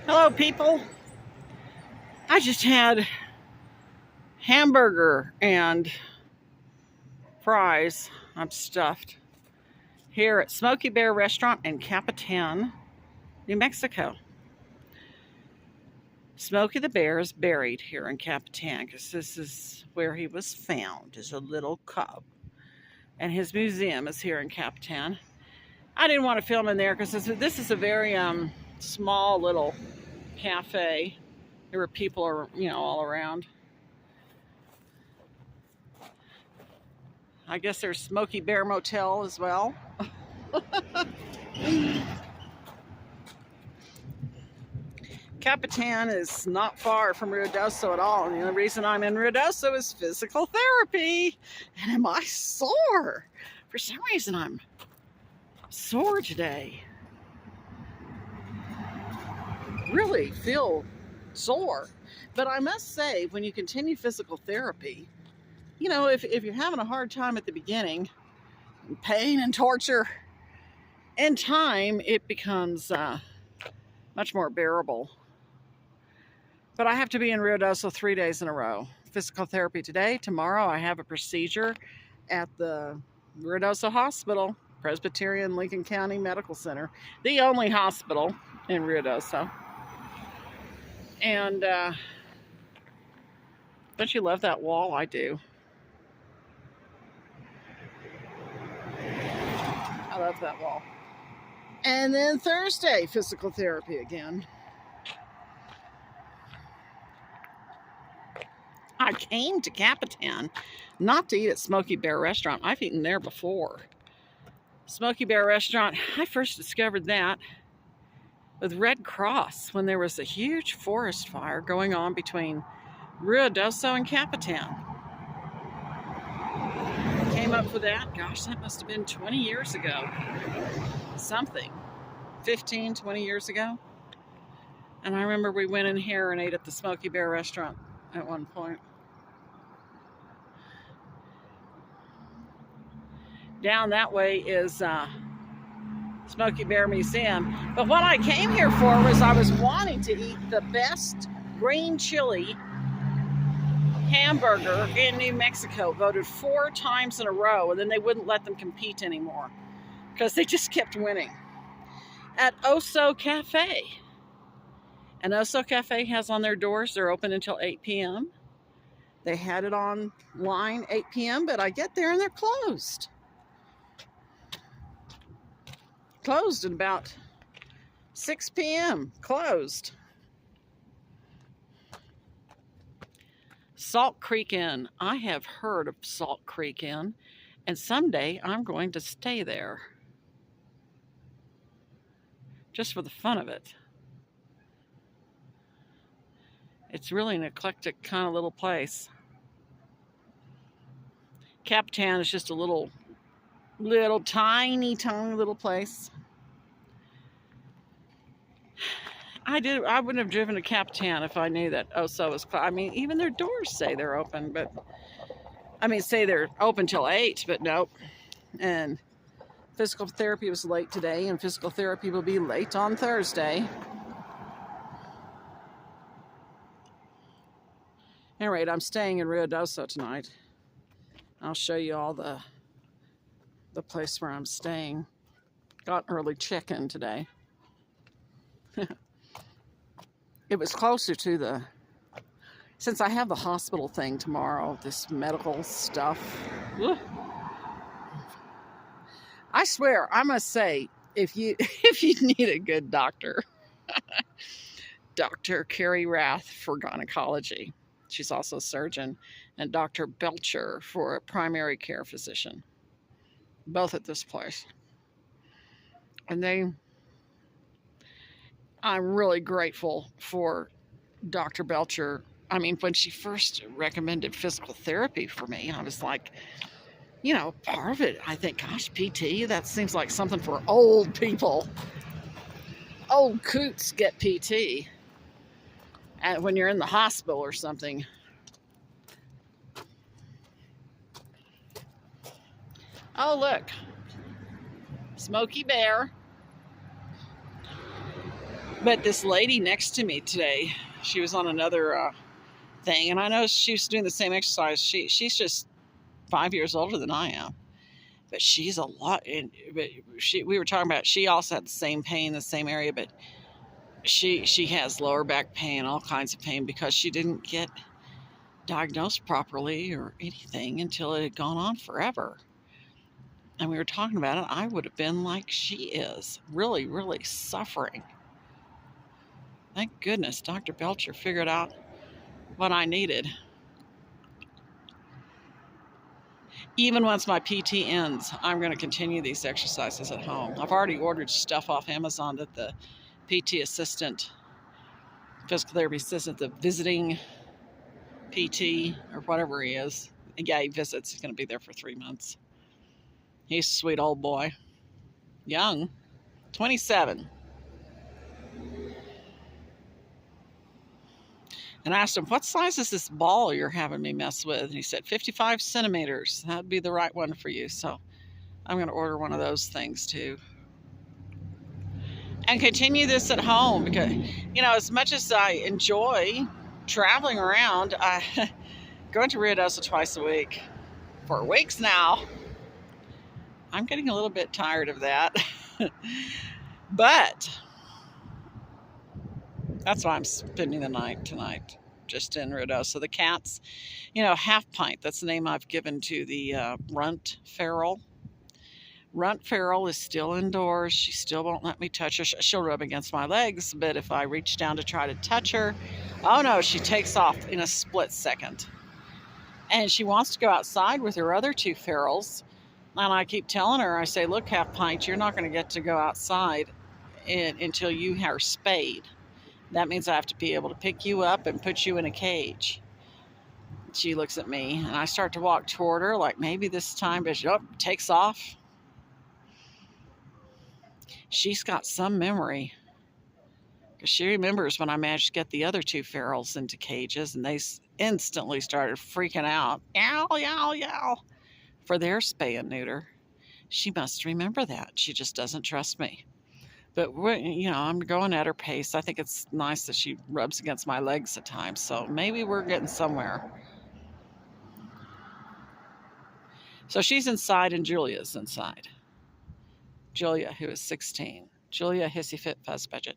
Hello, people. I just had hamburger and fries. I'm stuffed here at Smokey Bear Restaurant in Capitan, New Mexico. Smokey the Bear is buried here in Capitan because this is where he was found as a little cub. And his museum is here in Capitan. I didn't want to film in there because this is a very small little cafe. There were people, all around. I guess there's Smokey Bear Motel as well. Capitan is not far from Ruidoso at all. And the only reason I'm in Ruidoso is physical therapy. And am I sore? For some reason, I'm sore today. Really feel sore. But I must say, when you continue physical therapy, if you're having a hard time at the beginning, pain and torture, in time, it becomes much more bearable. But I have to be in Ruidoso 3 days in a row. Physical therapy today. Tomorrow I have a procedure at the Ruidoso Hospital, Presbyterian Lincoln County Medical Center, the only hospital in Ruidoso. And don't you love that wall? I do. I love that wall. And then Thursday, physical therapy again. I came to Capitan not to eat at Smokey Bear Restaurant. I've eaten there before. Smokey Bear Restaurant, I first discovered that with Red Cross when there was a huge forest fire going on between Ruidoso and Capitan. I came up with that. Gosh, that must have been 20 years ago. Something. 15, 20 years ago. And I remember we went in here and ate at the Smokey Bear Restaurant at one point. Down that way is Smokey Bear Museum. But what I came here for was I was wanting to eat the best green chili hamburger in New Mexico, voted 4 times in a row, and then they wouldn't let them compete anymore because they just kept winning. At Oso Cafe. And Oso Cafe has on their doors, they're open until 8 p.m. They had it online 8 p.m., but I get there and they're closed. Closed at about 6 p.m. Closed. Salt Creek Inn. I have heard of Salt Creek Inn, and someday I'm going to stay there. Just for the fun of it. It's really an eclectic kind of little place. Capitan is just a little tiny little place. I wouldn't have driven to Capitan if I knew that Oso was closed. I mean, even their doors say they're open, but say they're open till 8, but nope. And physical therapy was late today, and physical therapy will be late on Thursday. At any rate, I'm staying in Ruidoso tonight. I'll show you all the place where I'm staying. Got an early check-in today. It was closer to since I have the hospital thing tomorrow, this medical stuff. Ugh. I swear, I must say, if you need a good doctor, Dr. Carrie Rath for gynecology. She's also a surgeon, and Dr. Belcher for a primary care physician. Both at this place. And I'm really grateful for Dr. Belcher. I mean, when she first recommended physical therapy for me, I was like, part of it, I think, gosh, PT, that seems like something for old people. Old coots get PT when you're in the hospital or something. Oh, look. Smokey Bear. But this lady next to me today, she was on another thing, and I know she was doing the same exercise. She's just 5 years older than I am, but she's a lot. But we were talking about, she also had the same pain, the same area, but she has lower back pain, all kinds of pain, because she didn't get diagnosed properly or anything until it had gone on forever. And we were talking about it. I would have been like she is, really, really suffering. Thank goodness Dr. Belcher figured out what I needed. Even once my PT ends, I'm going to continue these exercises at home. I've already ordered stuff off Amazon that the PT assistant, physical therapy assistant, the visiting PT or whatever he is. Yeah, he visits. He's going to be there for 3 months. He's a sweet old boy. Young. 27. And I asked him, what size is this ball you're having me mess with? And he said, 55 centimeters. That'd be the right one for you. So I'm going to order one of those things too. And continue this at home because, you know, as much as I enjoy traveling around, I going to Ruidoso twice a week for weeks now. I'm getting a little bit tired of that. But that's why I'm spending the night tonight, just in Ruidoso. The cats, you know, Half Pint, that's the name I've given to the runt feral. Runt feral is still indoors. She still won't let me touch her. She'll rub against my legs, but if I reach down to try to touch her, oh no, she takes off in a split second. And she wants to go outside with her other 2 ferals. And I keep telling her, I say, look, Half Pint, you're not going to get to go outside until you are spayed. That means I have to be able to pick you up and put you in a cage. She looks at me, and I start to walk toward her, like maybe this time, but she takes off. She's got some memory, because she remembers when I managed to get the other 2 ferals into cages, and they instantly started freaking out. Yow, yow, yow. For their spay and neuter. She must remember that. She just doesn't trust me. But, you know, I'm going at her pace. I think it's nice that she rubs against my legs at times. So maybe we're getting somewhere. So she's inside and Julia's inside. Julia, who is 16. Julia, Hissy Fit Fuzz Budget.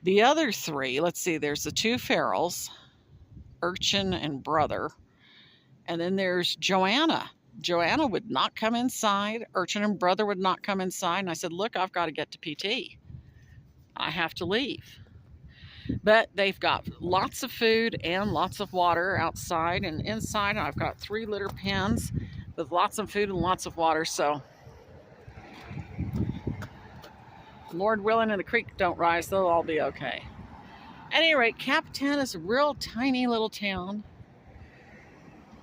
The other 3, let's see, there's the 2 ferals, Urchin and Brother. And then there's Joanna. Joanna would not come inside. Urchin and Brother would not come inside. And I said, look, I've got to get to PT. I have to leave. But they've got lots of food and lots of water outside and inside. I've got 3 litter pens with lots of food and lots of water. So, Lord willing and the creek don't rise, they'll all be okay. At any rate, Capitan is a real tiny little town.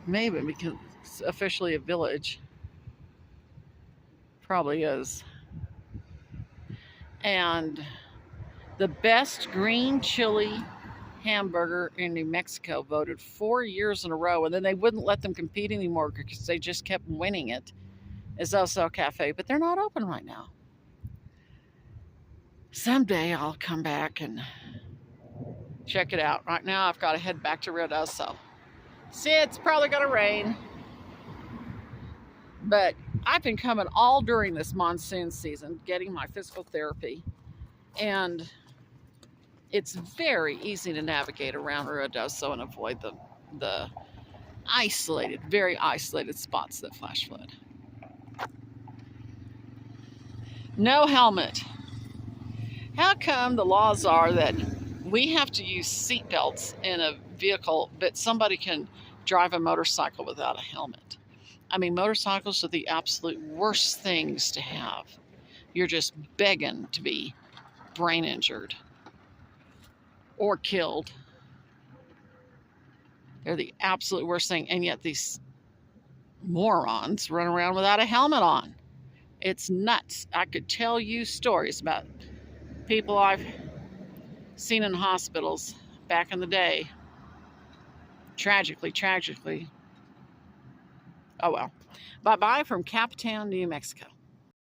Maybe because it's officially a village. Probably is. And the best green chili hamburger in New Mexico voted 4 years in a row, and then they wouldn't let them compete anymore because they just kept winning it, is Oso Cafe, but they're not open right now. Someday I'll come back and check it out. Right now I've got to head back to Ruidoso. See, it's probably going to rain. But I've been coming all during this monsoon season, getting my physical therapy. And it's very easy to navigate around Ruidoso and avoid the isolated, very isolated spots that flash flood. No helmet. How come the laws are that we have to use seat belts in a vehicle, but somebody can drive a motorcycle without a helmet? I mean, motorcycles are the absolute worst things to have. You're just begging to be brain injured or killed. They're the absolute worst thing, and yet these morons run around without a helmet on. It's nuts. I could tell you stories about people I've seen in hospitals back in the day. Tragically. Oh well. Bye-bye from Capitan, New Mexico.